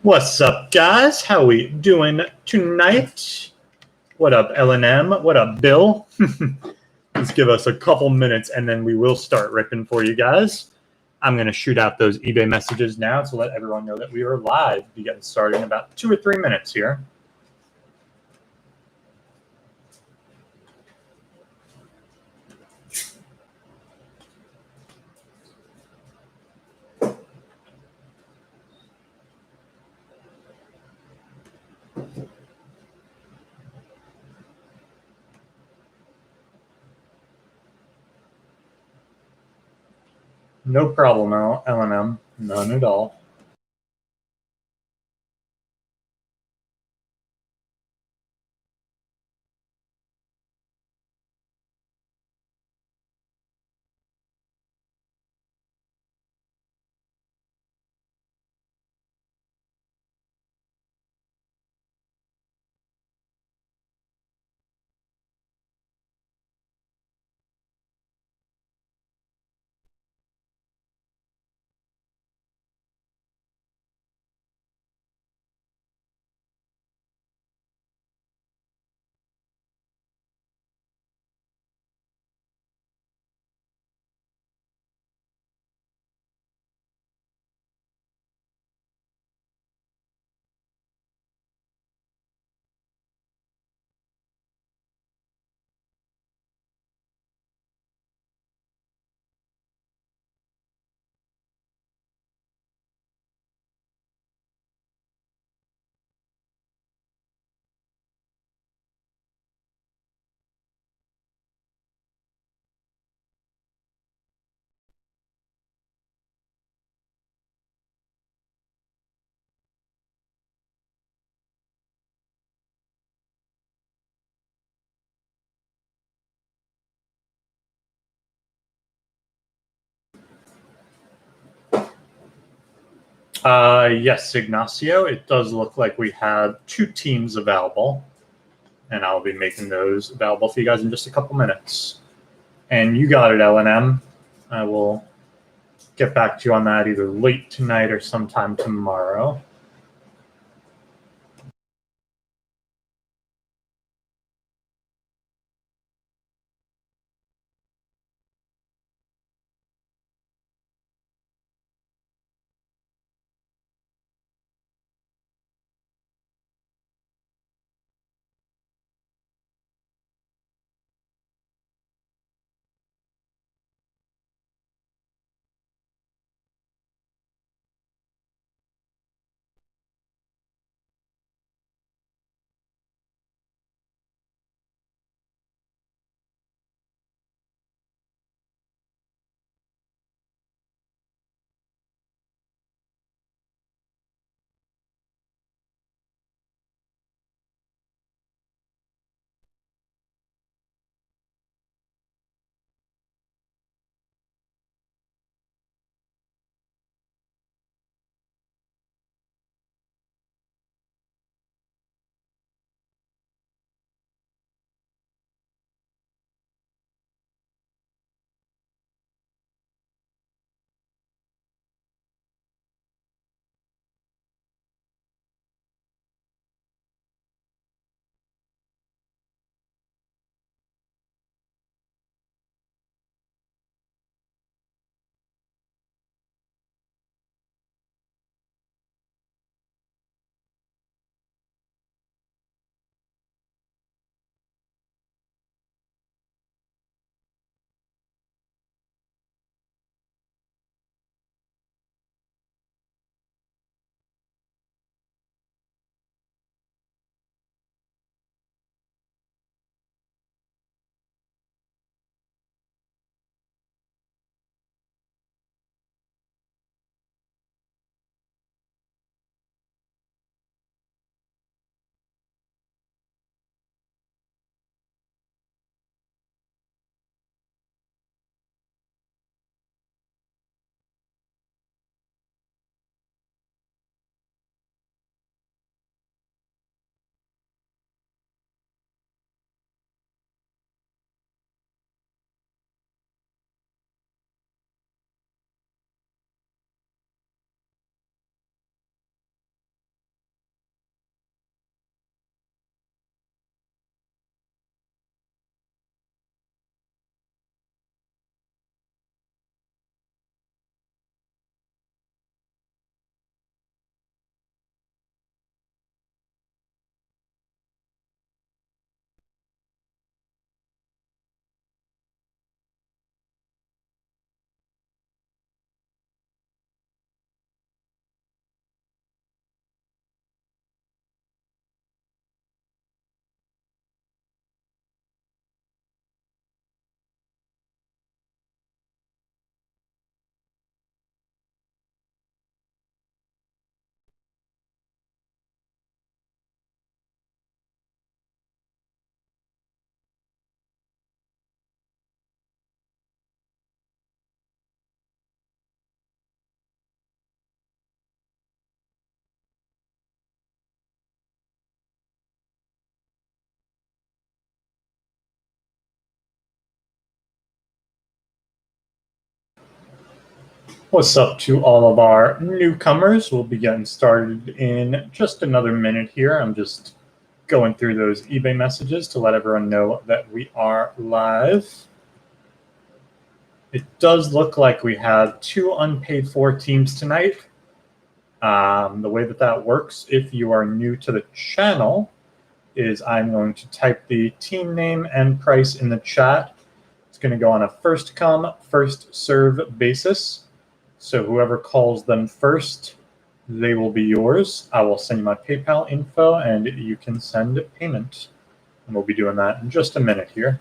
What's up, guys? How we doing tonight? What up, L&M? What up, Bill? Just give us a couple minutes, and then we will start ripping for you guys. I'm going to shoot out those eBay messages now to let everyone know that we are live. Be getting started in about 2 or 3 minutes here. No problem, L&M. None at all. Yes, Ignacio, it does look like we have 2 teams available, and I'll be making those available for you guys in just a couple minutes. And you got it, L&M. I will get back to you on that either late tonight or sometime tomorrow. What's up to all of our newcomers? We'll be getting started in just another minute here. I'm just going through those eBay messages to let everyone know that we are live. It does look like we have 2 unpaid for teams tonight. The way that works, if you are new to the channel, is I'm going to type the team name and price in the chat. It's going to go on a first come, first serve basis. So whoever calls them first, they will be yours. I will send you my PayPal info and you can send payment. And we'll be doing that in just a minute here.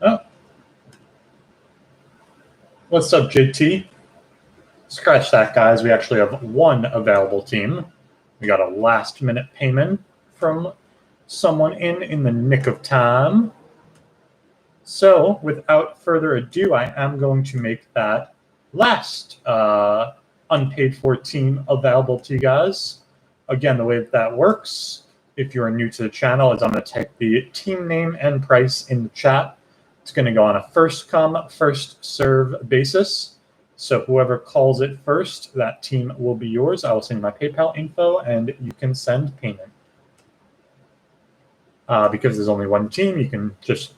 Oh, what's up, JT? Scratch that, guys. We actually have 1 available team. We got a last-minute payment from someone in the nick of time. So without further ado, I am going to make that last unpaid for team available to you guys. Again, the way that works, if you're new to the channel, is I'm going to type the team name and price in the chat. It's going to go on a first come, first serve basis. So whoever calls it first, that team will be yours. I will send you my PayPal info and you can send payment. Because there's only 1 team, you can just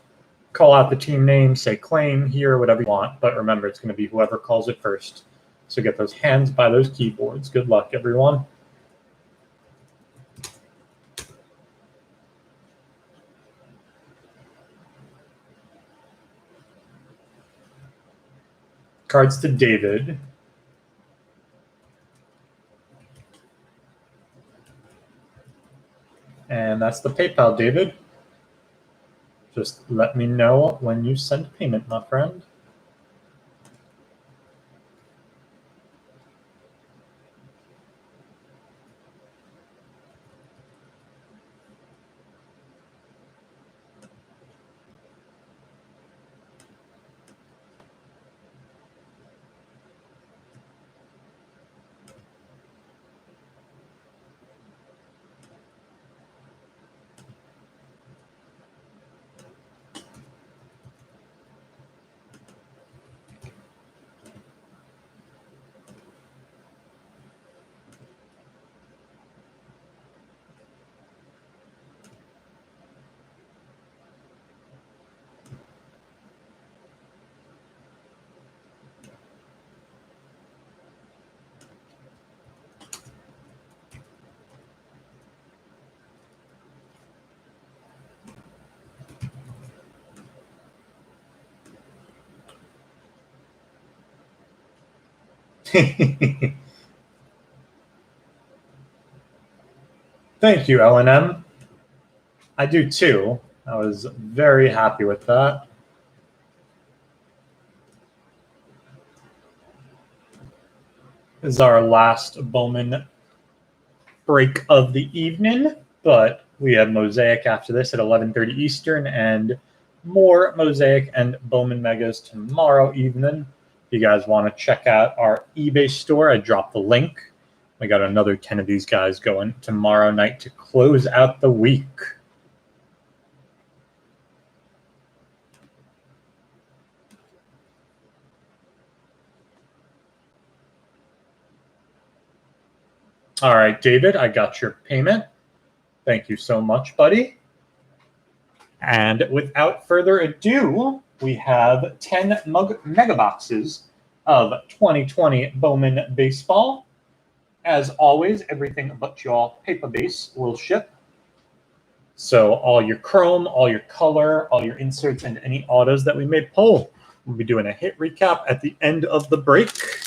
call out the team name, say claim here, whatever you want. But remember, it's going to be whoever calls it first. So get those hands by those keyboards. Good luck, everyone. Cards to David. And that's the PayPal, David. Just let me know when you send payment, my friend. Thank you, L&M. I do too. I was very happy with that. This is our last Bowman break of the evening, but we have Mosaic after this at 11:30 Eastern and more Mosaic and Bowman Megas tomorrow evening. If you guys want to check out our eBay store, I dropped the link. We got another 10 of these guys going tomorrow night to close out the week. All right, David, I got your payment. Thank you so much, buddy. And without further ado, we have 10 mega boxes of 2020 Bowman baseball. As always, everything but your paper base will ship. So all your chrome, all your color, all your inserts, and any autos that we may pull. We'll be doing a hit recap at the end of the break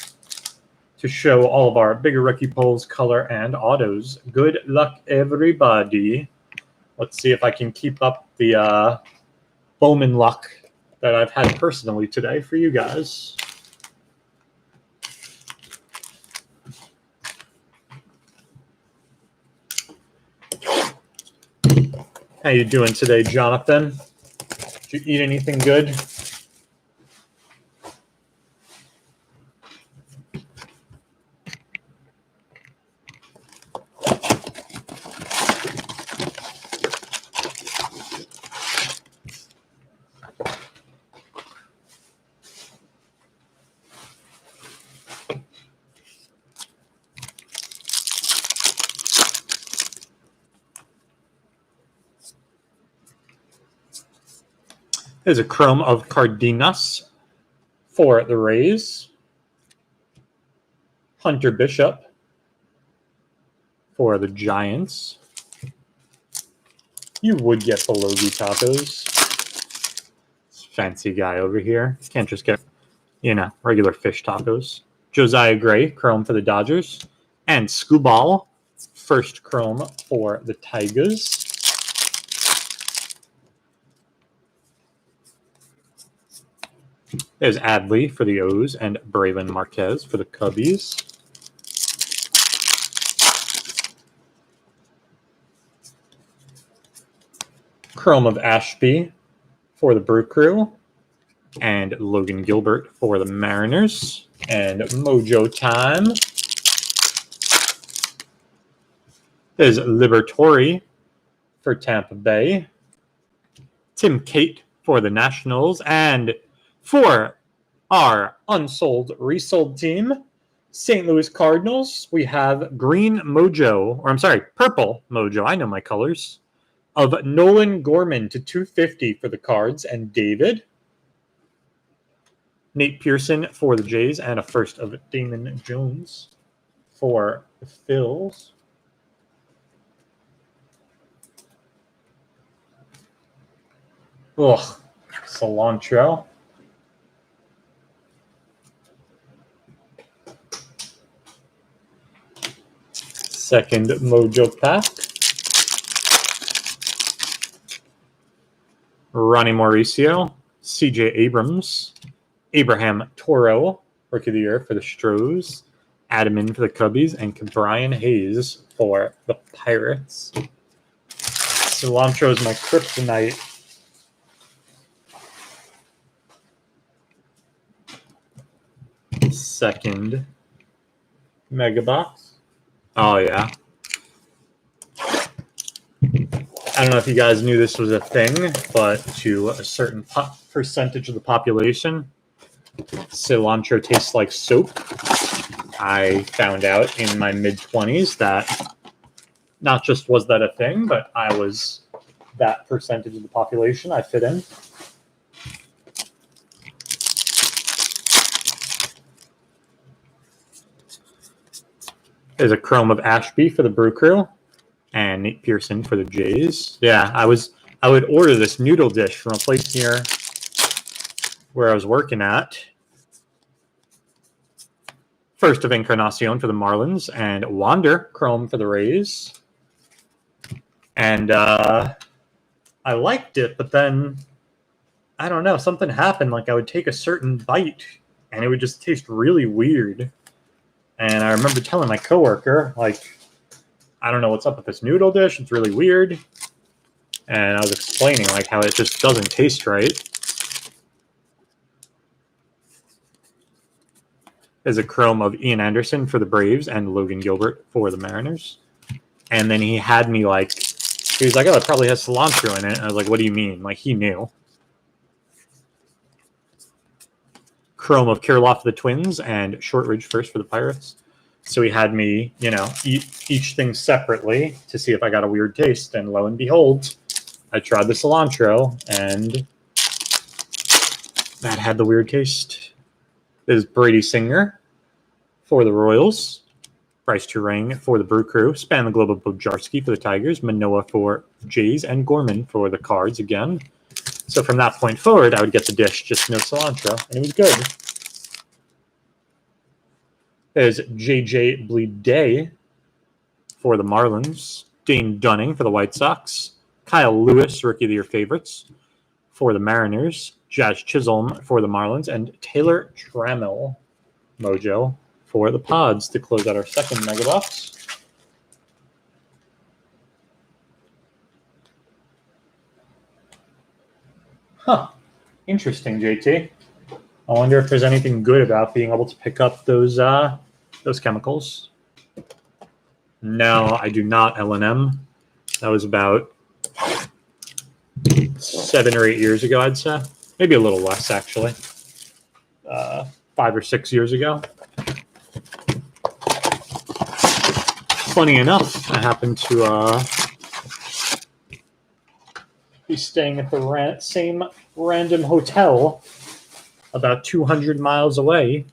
to show all of our bigger rookie pulls, color, and autos. Good luck, everybody. Let's see if I can keep up the Bowman luck that I've had personally today for you guys. How you doing today, Jonathan? Did you eat anything good? There's a chrome of Cardenas for the Rays. Hunter Bishop for the Giants. You would get Belogi tacos. This fancy guy over here. Can't just get, regular fish tacos. Josiah Gray, chrome for the Dodgers. And Skubal, first chrome for the Tigers. There's Adley for the O's and Braylon Marquez for the Cubbies. Chrome of Ashby for the Brew Crew. And Logan Gilbert for the Mariners. And Mojo time. There's Liberatore for Tampa Bay. Tim Cate for the Nationals. And for our unsold, resold team, St. Louis Cardinals, we have purple Mojo. I know my colors. Of Nolan Gorman to 250 for the Cards and David. Nate Pearson for the Jays and a first of Damon Jones for the Phils. Ugh, cilantro. Second Mojo pack. Ronnie Mauricio, CJ Abrams, Abraham Toro, Rookie of the Year for the Stros, Adaman for the Cubbies, and Brian Hayes for the Pirates. Cilantro is my kryptonite. Second mega box. Oh, yeah. I don't know if you guys knew this was a thing, but to a certain percentage of the population, cilantro tastes like soap. I found out in my mid-20s that not just was that a thing, but I was that percentage of the population I fit in. There's a chrome of Ashby for the Brew Crew and Nate Pearson for the Jays. Yeah, I would order this noodle dish from a place near where I was working at. First of Encarnacion for the Marlins and Wander chrome for the Rays. And I liked it, but then I don't know, something happened. Like I would take a certain bite and it would just taste really weird. And I remember telling my coworker, like, I don't know what's up with this noodle dish. It's really weird. And I was explaining, like, how it just doesn't taste right. There's a chrome of Ian Anderson for the Braves and Logan Gilbert for the Mariners. And then he had me, like, he was like, oh, it probably has cilantro in it. And I was like, what do you mean? Like, he knew. Chrome of Kirilloff for the Twins and Shortridge first for the Pirates. So he had me, eat each thing separately to see if I got a weird taste. And lo and behold, I tried the cilantro, and that had the weird taste. This is Brady Singer for the Royals, Bryce Turang for the Brew Crew, Span the Globe of Bojarski for the Tigers, Manoah for Jays, and Gorman for the Cards again. So from that point forward, I would get the dish, just no cilantro, and it was good. There's J.J. Bleday for the Marlins, Dane Dunning for the White Sox, Kyle Lewis, Rookie of the Year favorites, for the Mariners, Jazz Chisholm for the Marlins, and Taylor Trammell, Mojo, for the Pods to close out our second Mega Box. Huh. Interesting, JT. I wonder if there's anything good about being able to pick up those chemicals. No, I do not, L&M. That was about 7 or 8 years ago, I'd say. Maybe a little less, actually. 5 or 6 years ago. Funny enough, I happened to be staying at the same random hotel about 200 miles away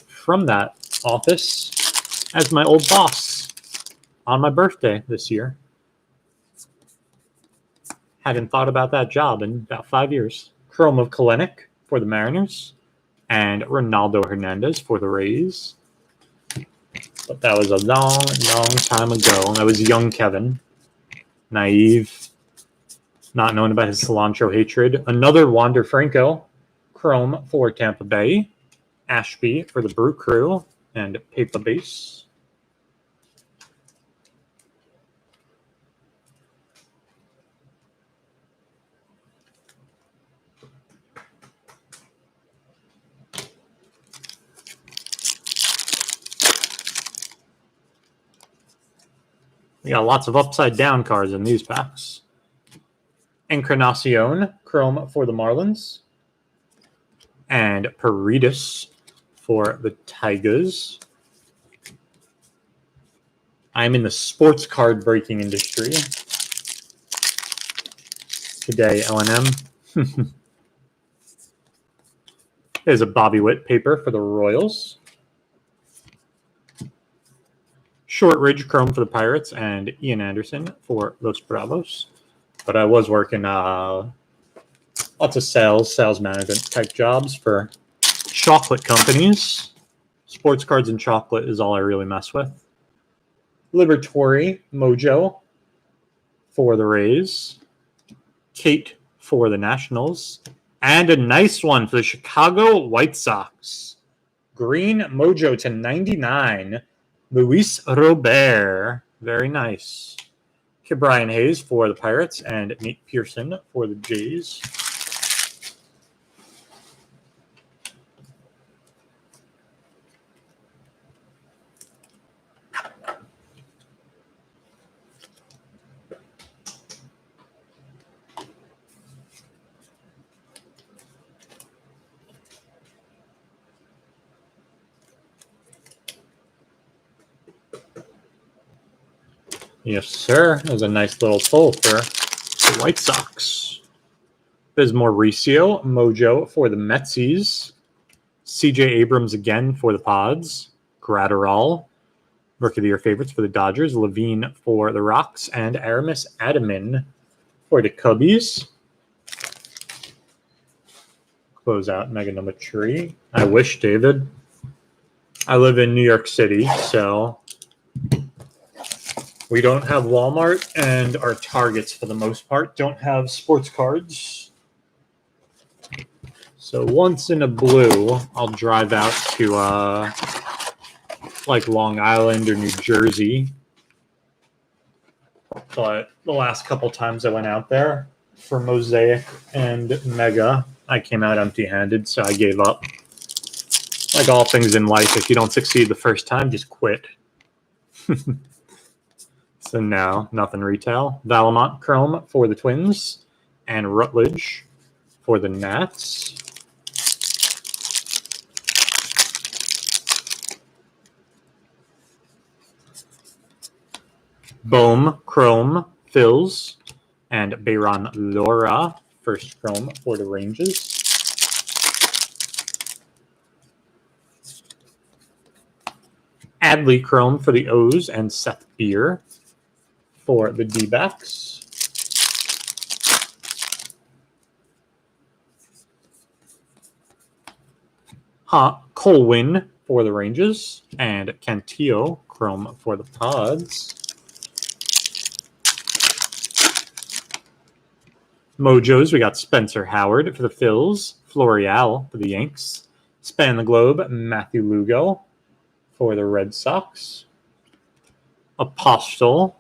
from that office as my old boss on my birthday this year. Hadn't thought about that job in about 5 years. Chrome of Kalenic for the Mariners and Ronaldo Hernandez for the Rays. But that was a long, long time ago. That was young Kevin. Naive. Not knowing about his cilantro hatred. Another Wander Franco. Chrome for Tampa Bay. Ashby for the Brew Crew. And Paper Base. We got lots of upside down cards in these packs. Encarnacion, Chrome for the Marlins. And Paredes for the Tigers. I'm in the sports card breaking industry today, L&M. There's a Bobby Witt paper for the Royals. Shortridge Chrome for the Pirates and Ian Anderson for Los Bravos. But I was working lots of sales management type jobs for chocolate companies. Sports cards and chocolate is all I really mess with. Liberatory Mojo for the Rays. Kate for the Nationals. And a nice one for the Chicago White Sox. Green Mojo to 99. Luis Robert. Very nice. Brian Hayes for the Pirates and Nate Pearson for the Jays. Yes, sir. That was a nice little pull for the White Sox. There's Mauricio Mojo for the Metsies. CJ Abrams again for the Pods. Gratterall, Rookie of the Year favorites for the Dodgers. Levine for the Rocks. And Aramis Adamin for the Cubbies. Close out Mega number 3. I wish, David. I live in New York City, so we don't have Walmart, and our Targets, for the most part, don't have sports cards. So once in a blue, I'll drive out to like Long Island or New Jersey. But the last couple times I went out there for Mosaic and Mega, I came out empty-handed, so I gave up. Like all things in life, if you don't succeed the first time, just quit. So now, nothing retail. Valamont Chrome for the Twins and Rutledge for the Nats. Bohm, Chrome, Phils, and Bayron Laura, first Chrome for the Rangers. Adley Chrome for the O's, and Seth Beer for the D-backs. Colwyn for the Rangers, and Cantillo Chrome for the Pods. Mojos, we got Spencer Howard for the Phils, Florial for the Yanks, Span the Globe, Matthew Lugo for the Red Sox, Apostle,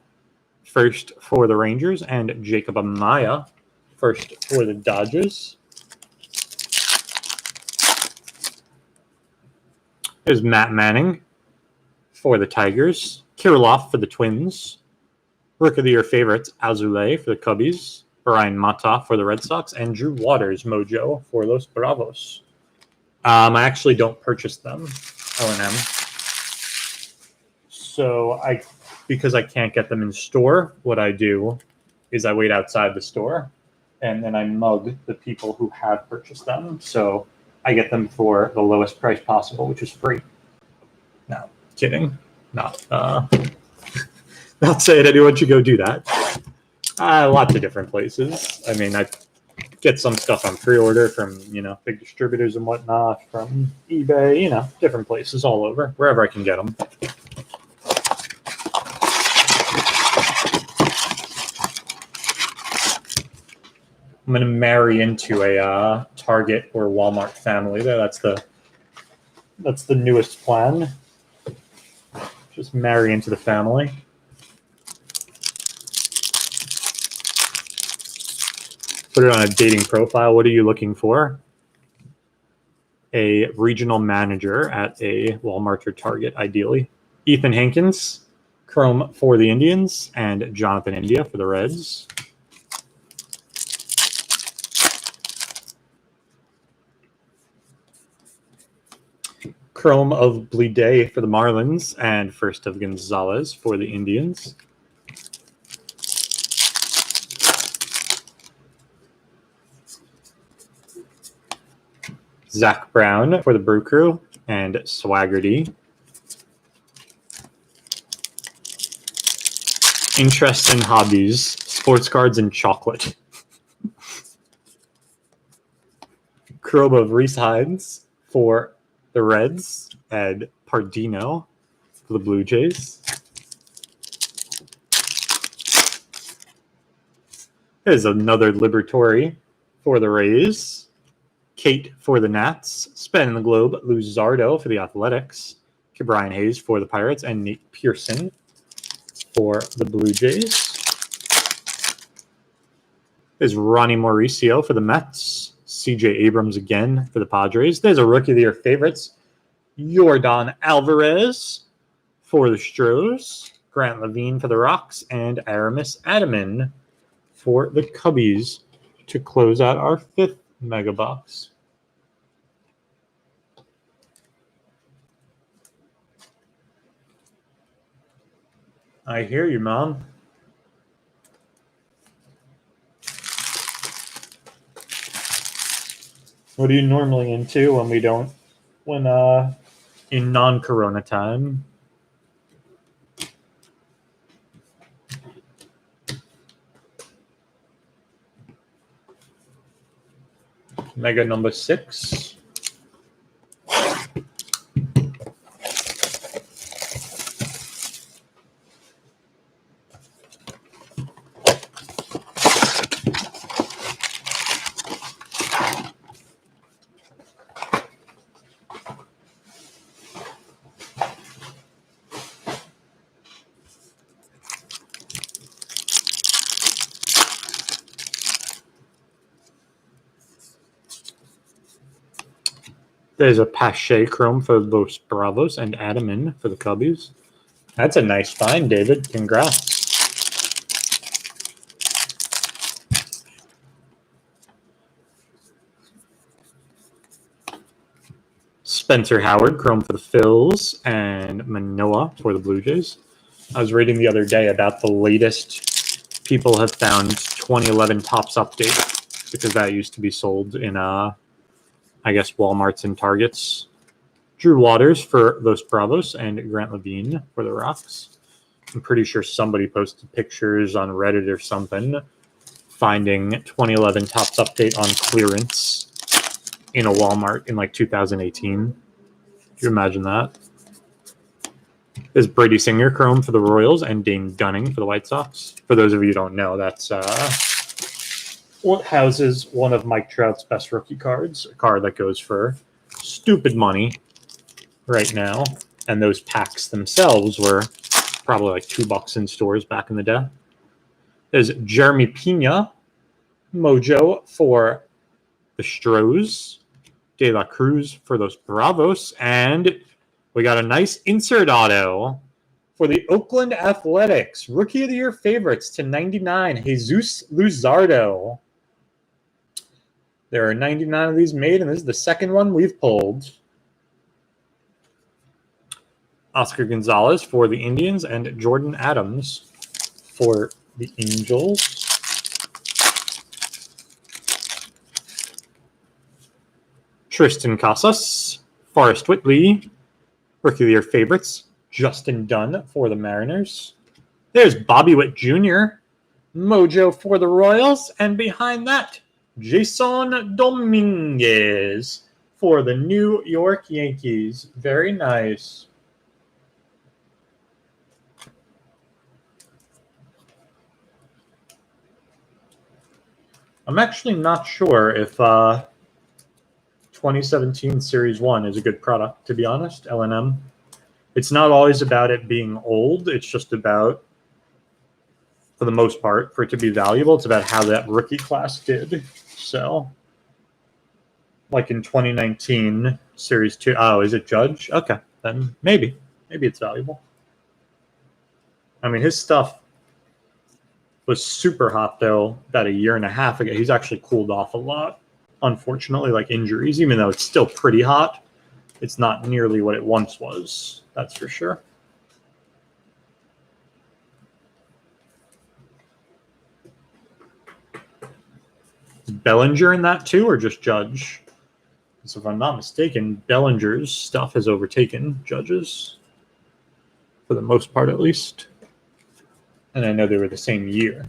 first for the Rangers, and Jacob Amaya, first for the Dodgers. There's Matt Manning for the Tigers, Kirilloff for the Twins, Rook of the Year favorites, Azulay for the Cubbies, Brian Mata for the Red Sox, and Drew Waters, Mojo, for Los Bravos. I actually don't purchase them, L&M. So because I can't get them in store, what I do is I wait outside the store, and then I mug the people who have purchased them. So I get them for the lowest price possible, which is free. No, kidding. Not saying anyone should go do that. Lots of different places. I mean, I get some stuff on pre-order from, big distributors and whatnot, from eBay, different places all over, wherever I can get them. I'm going to marry into a Target or Walmart family there. That's the newest plan. Just marry into the family. Put it on a dating profile. What are you looking for? A regional manager at a Walmart or Target, ideally. Ethan Hankins, Chrome for the Indians, and Jonathan India for the Reds. Chrome of Bleday for the Marlins, and first of Gonzalez for the Indians. Zach Brown for the Brew Crew, and Swaggerty. Interests and hobbies, sports cards and chocolate. Chrome of Reese Hines for the Reds, and Pardino for the Blue Jays. There's another Liberatory for the Rays. Kate for the Nats, Spanning the Globe, Luzardo for the Athletics, Brian Hayes for the Pirates, and Nate Pearson for the Blue Jays. There's Ronnie Mauricio for the Mets, CJ Abrams again for the Padres. There's a Rookie of the Year favorites, Yordan Alvarez for the Stros, Grant Levine for the Rocks, and Aramis Adaman for the Cubbies to close out our fifth mega box. I hear you, Mom. What are you normally into when in non-corona time? Mega number 6. There's a Pache Chrome for Los Bravos and Adaman for the Cubbies. That's a nice find, David. Congrats. Spencer Howard, Chrome for the Phils, and Manoa for the Blue Jays. I was reading the other day about the latest people have found 2011 Topps update, because that used to be sold in, I guess, Walmarts and Targets. Drew Waters for Los Bravos and Grant Levine for the Rocks. I'm pretty sure somebody posted pictures on Reddit or something finding 2011 Topps update on clearance in a Walmart in like 2018. Can you imagine that? There's Brady Singer Chrome for the Royals and Dane Dunning for the White Sox. For those of you who don't know, that's what houses one of Mike Trout's best rookie cards, a card that goes for stupid money right now. And those packs themselves were probably like $2 in stores back in the day. There's Jeremy Pena, Mojo for the Stros, De La Cruz for those Bravos, and we got a nice insert auto for the Oakland Athletics. Rookie of the Year favorites to 99, Jesus Luzardo. There are 99 of these made, and this is the second one we've pulled. Oscar Gonzalez for the Indians and Jordan Adams for the Angels. Tristan Casas, Forrest Whitley, Rookie of the Year favorites, Justin Dunn for the Mariners. There's Bobby Witt Jr., Mojo for the Royals, and behind that, Jason Dominguez for the New York Yankees. Very nice. I'm actually not sure if 2017 Series 1 is a good product, to be honest, LNM. It's not always about it being old. It's just about, for the most part, for it to be valuable, it's about how that rookie class did. So, like in 2019 Series 2. Oh, is it Judge? Okay, then maybe. Maybe it's valuable. I mean, his stuff was super hot, though, about a year and a half ago. He's actually cooled off a lot. Unfortunately, like injuries, even though it's still pretty hot, it's not nearly what it once was. That's for sure. Is Bellinger in that too, or just Judge? So if I'm not mistaken, Bellinger's stuff has overtaken Judge's, for the most part at least. And I know they were the same year.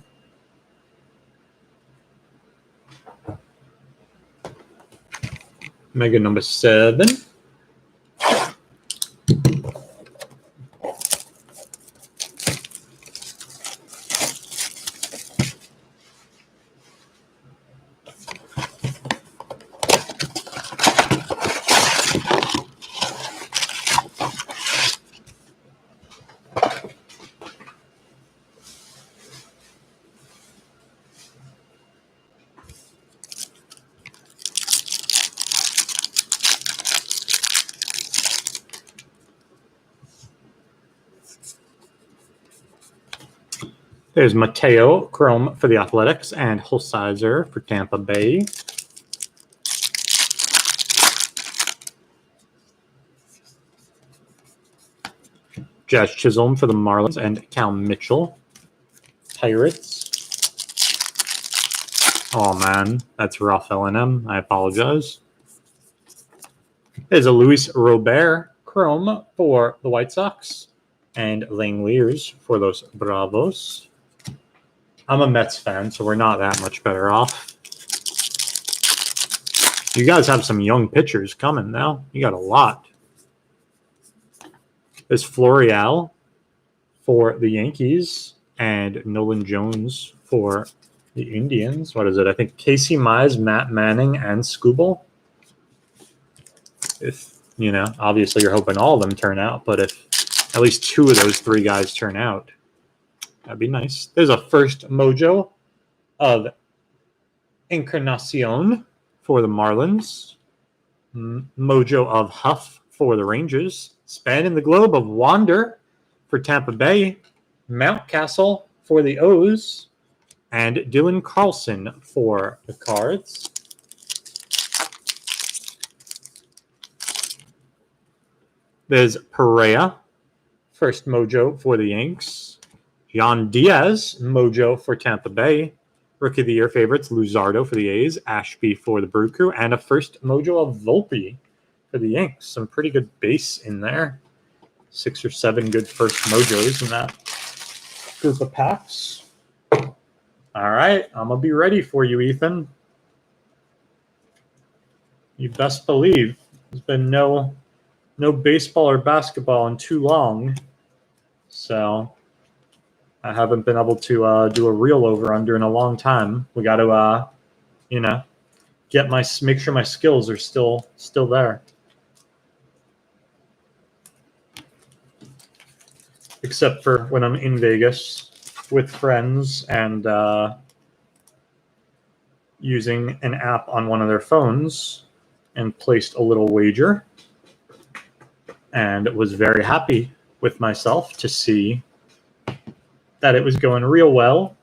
Mega number 7. There's Mateo Chrome for the Athletics and Holsizer for Tampa Bay. Jazz Chisholm for the Marlins and Cal Mitchell. Pirates. Oh, man. That's rough, LNM. I apologize. There's a Luis Robert Chrome for the White Sox and Langeliers for those Bravos. I'm a Mets fan, so we're not that much better off. You guys have some young pitchers coming now. You got a lot. There's Florial for the Yankees and Nolan Jones for the Indians. What is it? I think Casey Mize, Matt Manning, and Skubal. If, you know, obviously you're hoping all of them turn out, but if at least 2 of those 3 guys turn out, that'd be nice. There's a first Mojo of Encarnacion for the Marlins. Mojo of Huff for the Rangers. Spanning the globe of Wander for Tampa Bay. Mountcastle for the O's. And Dylan Carlson for the Cards. There's Perea First mojo for the Yanks. Jan Diaz, mojo for Tampa Bay. Rookie of the Year favorites, Luzardo for the A's, Ashby for the Brew Crew, and a first mojo of Volpe for the Yanks. Some pretty good base in there. 6 or 7 good first mojos in that group of packs. All right, I'm going to be ready for you, Ethan. You best believe there's been no baseball or basketball in too long. So I haven't been able to do a real over-under in a long time. We got to, make sure my skills are still there. Except for when I'm in Vegas with friends and using an app on one of their phones and placed a little wager and was very happy with myself to see that it was going real well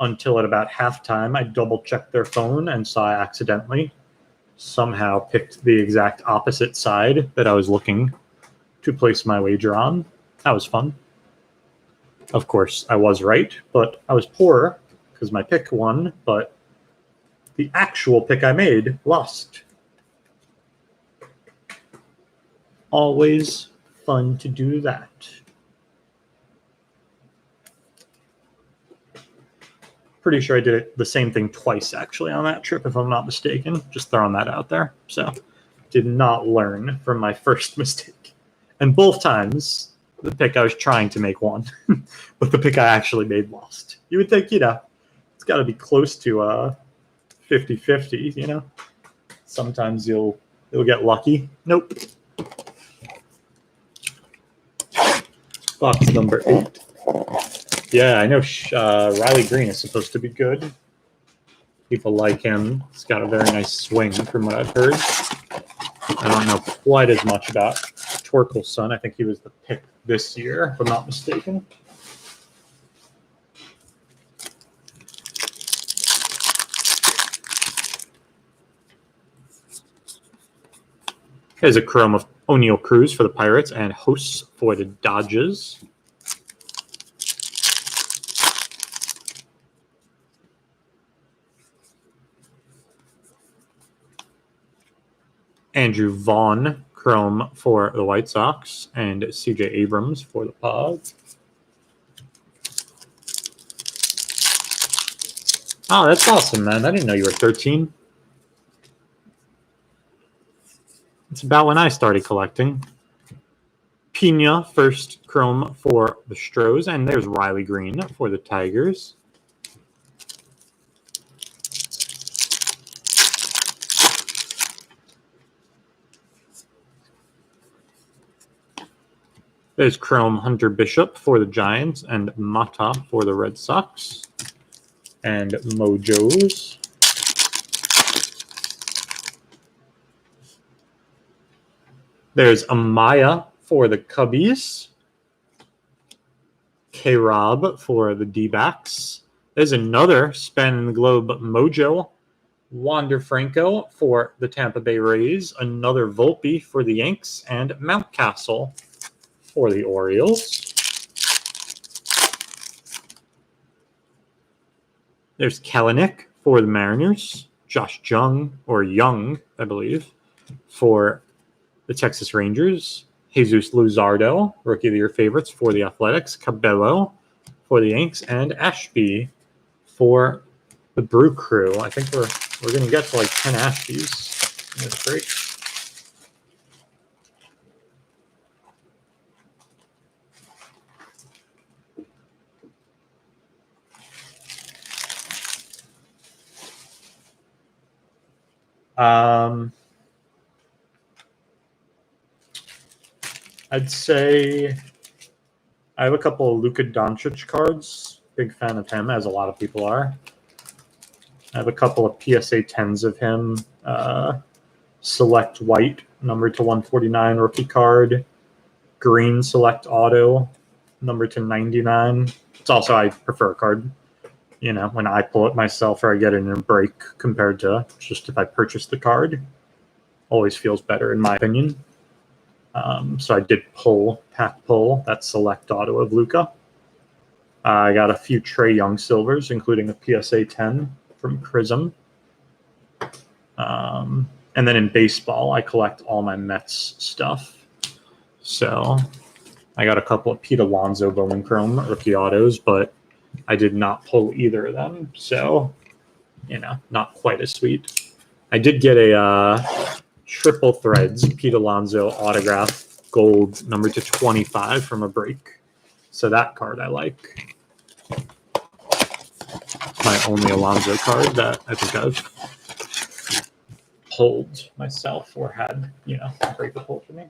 until at about halftime I double-checked their phone and saw I accidentally somehow picked the exact opposite side that I was looking to place my wager on. That was fun. Of course, I was right, but I was poorer because my pick won, but the actual pick I made lost. Always fun to do that. Pretty sure I did it the same thing twice, actually, on that trip, if I'm not mistaken. Just throwing that out there. So, did not learn from my first mistake. And both times, the pick I was trying to make won, but the pick I actually made lost. You would think, it's got to be close to 50-50, Sometimes you'll get lucky. Nope. Box number 8. Yeah, I know Riley Green is supposed to be good. People like him. He's got a very nice swing from what I've heard. I don't know quite as much about Torkelson. I think he was the pick this year, if I'm not mistaken. Here's a chrome of O'Neal Cruz for the Pirates and Hosts for the Dodgers. Andrew Vaughn, chrome for the White Sox, and C.J. Abrams for the Pods. Oh, that's awesome, man. I didn't know you were 13. It's about when I started collecting. Pena, first chrome for the Stros, and there's Riley Green for the Tigers. There's chrome Hunter Bishop for the Giants and Mata for the Red Sox. And Mojos. There's Amaya for the Cubbies. K-Rob for the D-backs. There's another Span the Globe Mojo. Wander Franco for the Tampa Bay Rays. Another Volpe for the Yanks. And Mountcastle for the Orioles. There's Kelenic for the Mariners. Josh Jung, or Young, I believe, for the Texas Rangers. Jesus Luzardo, Rookie of the Year favorites for the Athletics. Cabello for the Yanks. And Ashby for the Brew Crew. I think we're going to get to like 10 Ashbys in this break. I'd say I have a couple of Luka Doncic cards. Big fan of him, as a lot of people are. I have a couple of PSA 10s of him. Select White, numbered to 149 rookie card. Green Select Auto, numbered to 99. It's also, I prefer a card, when I pull it myself or I get it in a break compared to just if I purchase the card. Always feels better, in my opinion. So I did pack pull that select auto of Luka. I got a few Trae Young silvers, including a PSA 10 from Prism. And then in baseball, I collect all my Mets stuff. So I got a couple of Pete Alonso Bowman Chrome rookie autos, but I did not pull either of them. So, not quite as sweet. I did get a triple threads Pete Alonso autograph gold number to 25 from a break. So that card I like. My only Alonso card that I think I've pulled myself or had, a break a pull for me.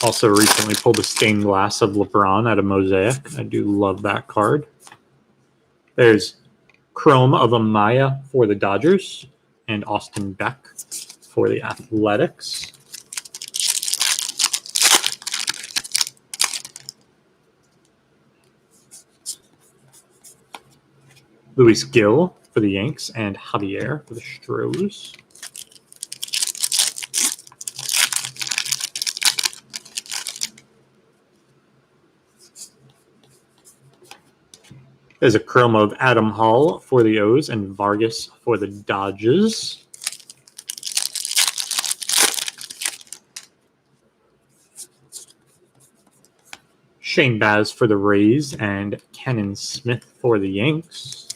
Also recently pulled a stained glass of LeBron out of Mosaic. I do love that card. There's Chrome of Amaya for the Dodgers and Austin Beck for the Athletics. Luis Gil for the Yanks and Javier for the Stros. There's a chrome of Adam Hall for the O's and Vargas for the Dodgers. Shane Baz for the Rays and Kenan Smith for the Yanks.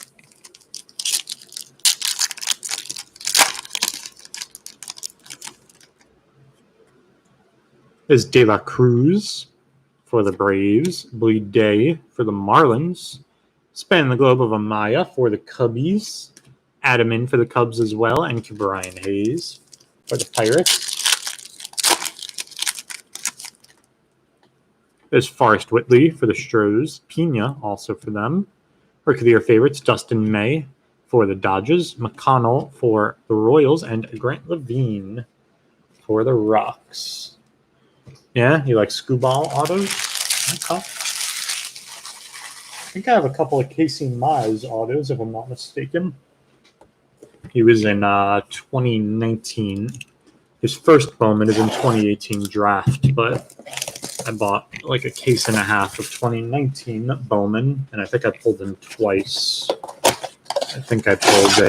There's De La Cruz for the Braves, Bleed Day for the Marlins, Span the Globe of Amaya for the Cubbies, Adaman for the Cubs as well, and Brian Hayes for the Pirates. There's Forrest Whitley for the Stros, Pena also for them, Rookie of the Year favorites Dustin May for the Dodgers, McConnell for the Royals, and Grant Levine for the Rocks. Yeah, you like Scooball autos? Okay. I think I have a couple of Casey Mize autos, if I'm not mistaken. He was in 2019. His first Bowman is in 2018 draft, but I bought like a case and a half of 2019 Bowman, and I think I pulled him twice. I think I pulled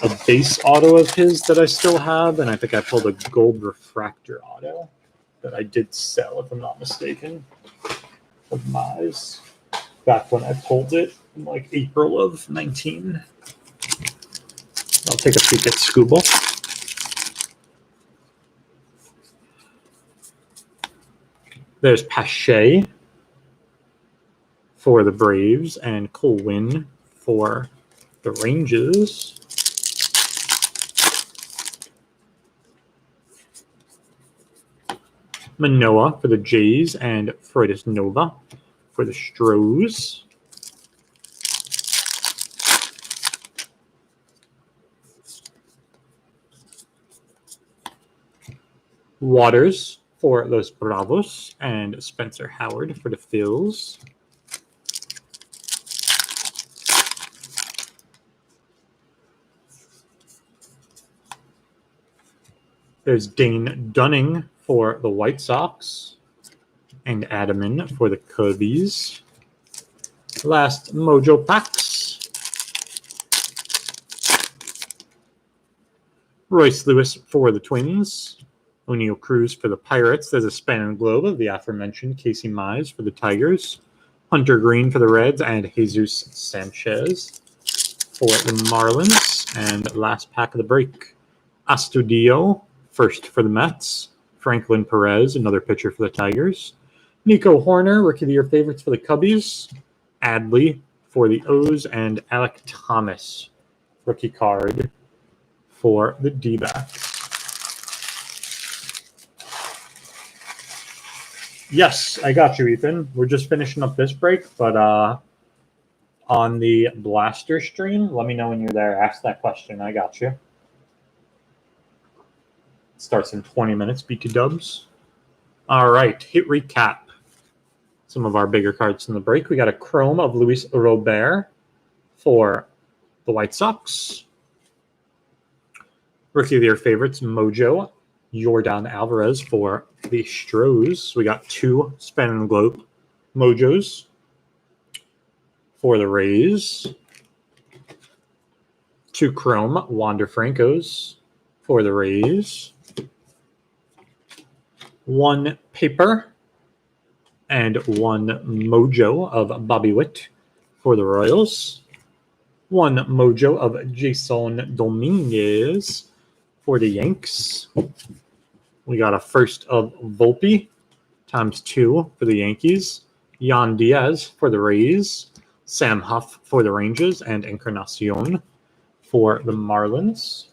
a base auto of his that I still have, and I think I pulled a gold refractor auto that I did sell, if I'm not mistaken, of Mize back when I pulled it in like April of 19. I'll take a peek at Scooble. There's Pache for the Braves and Colwyn for the Rangers. Manoa for the Jays and Freudis Nova for the Stros. Waters for Los Bravos and Spencer Howard for the Phils. There's Dane Dunning for the White Sox and Adaman for the Cubbies. Last Mojo Packs. Royce Lewis for the Twins. O'Neal Cruz for the Pirates. There's a Span and Globe of the aforementioned Casey Mize for the Tigers. Hunter Green for the Reds and Jesus Sanchez for the Marlins. And last pack of the break. Astudillo, first for the Mets. Franklin Perez, another pitcher for the Tigers. Nico Horner, Rookie of the Year favorites for the Cubbies. Adley for the O's. And Alec Thomas, rookie card for the D-backs. Yes, I got you, Ethan. We're just finishing up this break, but on the Blaster stream, let me know when you're there. Ask that question. I got you. Starts in 20 minutes, BT Dubs. All right, hit recap. some of our bigger cards in the break. We got a chrome of Luis Robert for the White Sox. Rookie of the Year favorites, Mojo, Jordan Alvarez for the Stros. We got 2 Span and Globe Mojos for the Rays. 2 Chrome Wander Francos for the Rays. 1 Paper and 1 Mojo of Bobby Witt for the Royals. 1 Mojo of Jason Dominguez for the Yanks. We got a first of Volpe ×2 for the Yankees. Yan Diaz for the Rays. Sam Huff for the Rangers. And Encarnacion for the Marlins.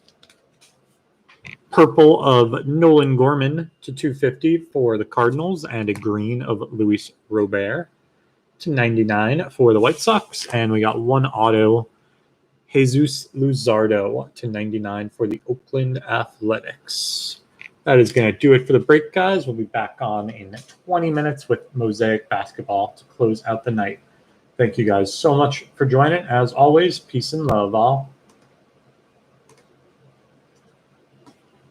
Purple of Nolan Gorman /250 for the Cardinals. And a green of Luis Robert /99 for the White Sox. And we got 1 auto Jesus Luzardo /99 for the Oakland Athletics. That is going to do it for the break, guys. We'll be back on in 20 minutes with Mosaic Basketball to close out the night. Thank you guys so much for joining. As always, peace and love, all.